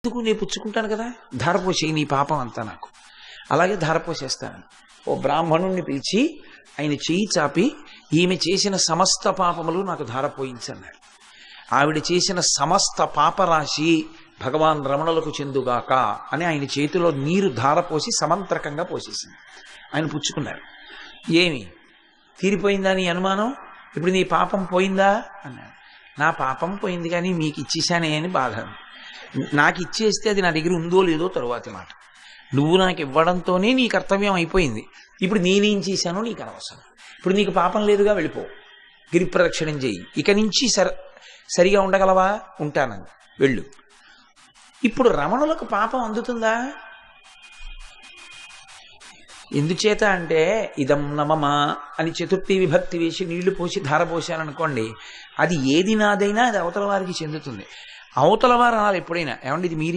ఎందుకు నేను పుచ్చుకుంటాను కదా, ధారపోసేయి నీ పాపం అంతా నాకు. అలాగే ధారపోసేస్తాను. ఓ బ్రాహ్మణుణ్ణి పిలిచి ఆయన చేయి చాపి ఈమె చేసిన సమస్త పాపములు నాకు ధారపోయించన్నాడు. ఆవిడ చేసిన సమస్త పాపరాశి భగవాన్ రమణులకు చెందుగాక అని ఆయన చేతిలో నీరు ధారపోసి సమంత్రకంగా పోసేసింది. ఆయన పుచ్చుకున్నారు. ఏమి తీరిపోయిందా నీ అనుమానం? ఇప్పుడు నీ పాపం పోయిందా అన్నాడు. నా పాపం పోయింది కానీ మీకు ఇచ్చేసానే అని బాధ. నాకు ఇచ్చేస్తే అది నా దగ్గర ఉందో లేదో తరువాతి మాట. నువ్వు నాకు ఇవ్వడంతోనే నీ కర్తవ్యం అయిపోయింది. ఇప్పుడు నేనేం చేశానో నీకు అనవసరం. ఇప్పుడు నీకు పాపం లేదుగా, వెళ్ళిపో, గిరి ప్రదక్షిణం చేయి, ఇక నుంచి సరిగా ఉండగలవా? ఉంటానని వెళ్ళు. ఇప్పుడు రమణులకు పాపం అందుతుందా? ఎందుచేత అంటే ఇదం నమమా అని చతుర్థి విభక్తి వేసి నీళ్లు పోసి ధార పోసాననుకోండి, అది ఏది నాదైనా అది అవతల వారికి చెందుతుంది. అవతల వారు అనాలి ఎప్పుడైనా, ఏమండి ఇది మీరు